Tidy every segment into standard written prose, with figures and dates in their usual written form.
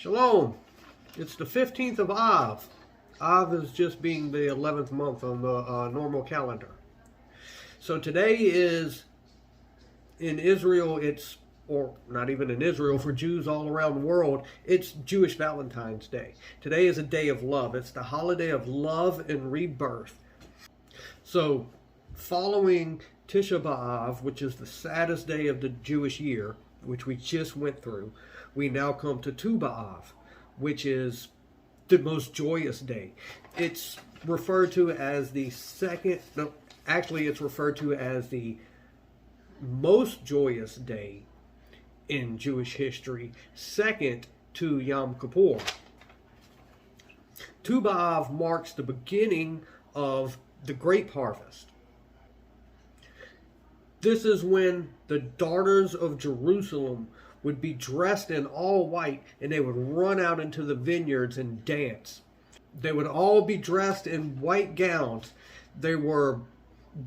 Shalom. It's the 15th of Av. Av is just being the 11th month on the normal calendar. So today is, in Israel, or not even in Israel, for Jews all around the world, it's Jewish Valentine's Day. Today is a day of love. It's the holiday of love and rebirth. So following Tisha B'Av, which is the saddest day of the Jewish year, which we just went through, we now come to Tu B'Av, which is the most joyous day. It's referred to as the it's referred to as the most joyous day in Jewish history, second to Yom Kippur. Tu B'Av marks the beginning of the grape harvest. This is when the daughters of Jerusalem would be dressed in all white and they would run out into the vineyards and dance. They would all be dressed in white gowns. They were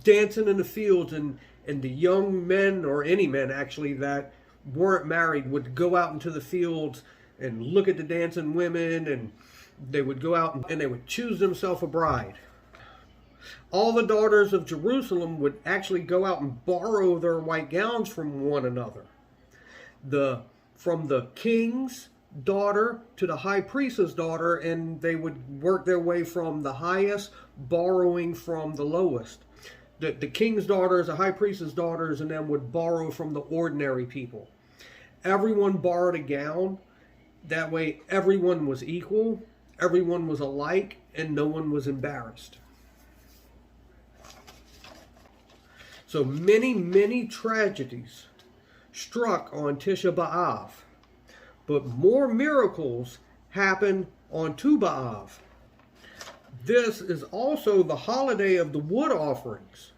dancing in the fields, and the young men, or any men actually, that weren't married would go out into the fields and look at the dancing women, and they would go out and they would choose themselves a bride. All the daughters of Jerusalem would actually go out and borrow their white gowns from one another. From the king's daughter to the high priest's daughter, and they would work their way from the highest, borrowing from the lowest. The king's daughters, the high priest's daughters, and them would borrow from the ordinary people. Everyone borrowed a gown. That way everyone was equal, everyone was alike, and no one was embarrassed. So many tragedies struck on Tisha B'Av, but more miracles happened on Tu B'Av. This is also the holiday of the wood offerings.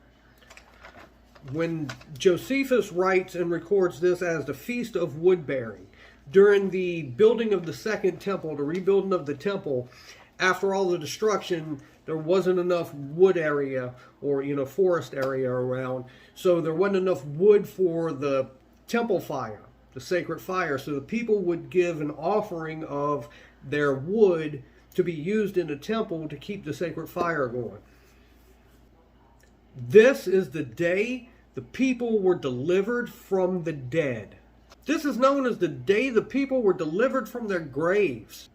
When Josephus writes and records this as the Feast of Wood Bearing, during the building of the second temple, the rebuilding of the temple, after all the destruction, there wasn't enough wood area or forest area around, so there wasn't enough wood for the temple fire, the sacred fire. So the people would give an offering of their wood to be used in the temple to keep the sacred fire going. This is the day the people were delivered from the dead. This is known as the day the people were delivered from their graves.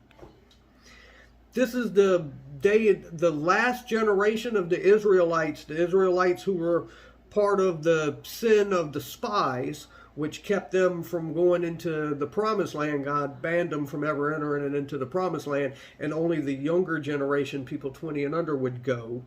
This is the day, the last generation of the Israelites who were part of the sin of the spies, which kept them from going into the promised land. God banned them from ever entering into the promised land, and only the younger generation, people 20 and under, would go.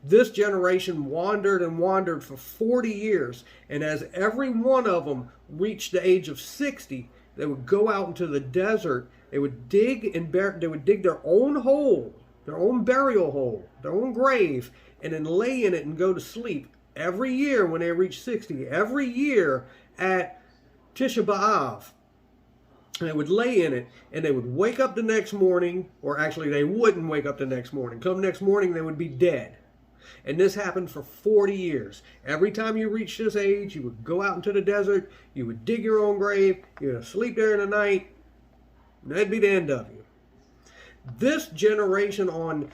This generation wandered and wandered for 40 years, and as every one of them reached the age of 60, they would go out into the desert. They would dig their own hole, their own burial hole, their own grave, and then lay in it and go to sleep. Every year when they reached 60, every year at Tisha B'Av, and they would lay in it, and they would wake up the next morning, or actually they wouldn't wake up the next morning. Come next morning, they would be dead. And this happened for 40 years. Every time you reached this age, you would go out into the desert, you would dig your own grave, you would sleep there in the night, and that'd be the end of you. This generation on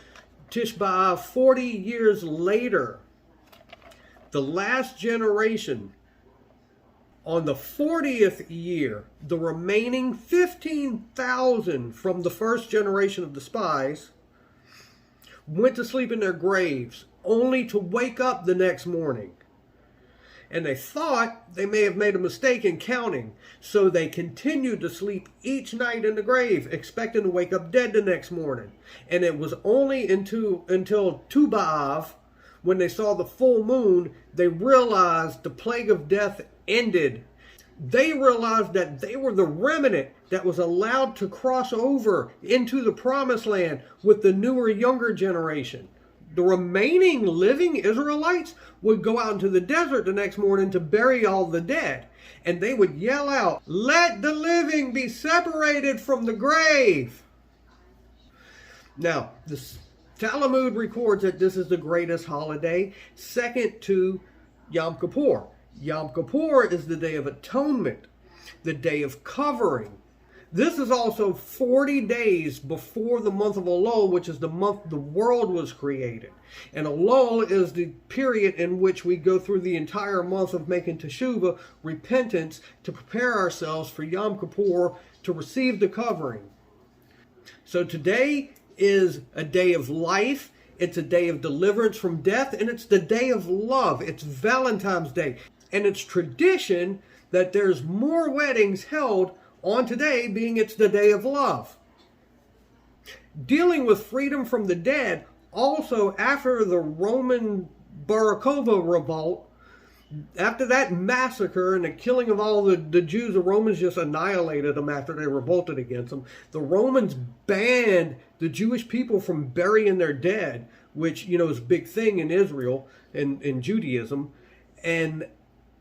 Tish B'Av, 40 years later, the last generation, on the 40th year, the remaining 15,000 from the first generation of the spies went to sleep in their graves, only to wake up the next morning. And they thought they may have made a mistake in counting, so they continued to sleep each night in the grave, expecting to wake up dead the next morning. And it was only until Tu B'Av, when they saw the full moon, they realized the plague of death ended. They realized that they were the remnant that was allowed to cross over into the promised land with the newer, younger generation. The remaining living Israelites would go out into the desert the next morning to bury all the dead. And they would yell out, "Let the living be separated from the grave." Now, the Talmud records that this is the greatest holiday, second to Yom Kippur. Yom Kippur is the Day of Atonement, the Day of Covering, This is also 40 days before the month of Elul, which is the month the world was created. And Elul is the period in which we go through the entire month of making teshuvah, repentance, to prepare ourselves for Yom Kippur, to receive the covering. So today is a day of life. It's a day of deliverance from death, and it's the day of love. It's Valentine's Day. And it's tradition that there's more weddings held on today, being it's the day of love. Dealing with freedom from the dead, also after the Roman Barakova revolt, after that massacre and the killing of all the Jews, the Romans just annihilated them after they revolted against them. The Romans banned the Jewish people from burying their dead, which, is a big thing in Israel and in Judaism. And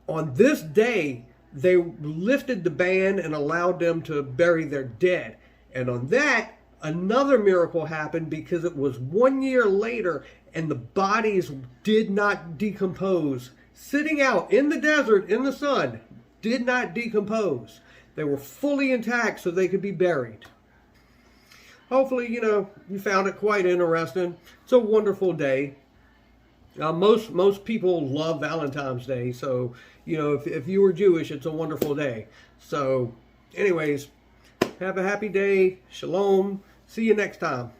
on this day, they lifted the ban and allowed them to bury their dead. And on that, another miracle happened, because it was 1 year later and the bodies did not decompose. Sitting out in the desert, in the sun, did not decompose. They were fully intact so they could be buried. Hopefully, you found it quite interesting. It's a wonderful day. Most people love Valentine's Day, so, if you were Jewish, it's a wonderful day. So, anyways, have a happy day. Shalom. See you next time.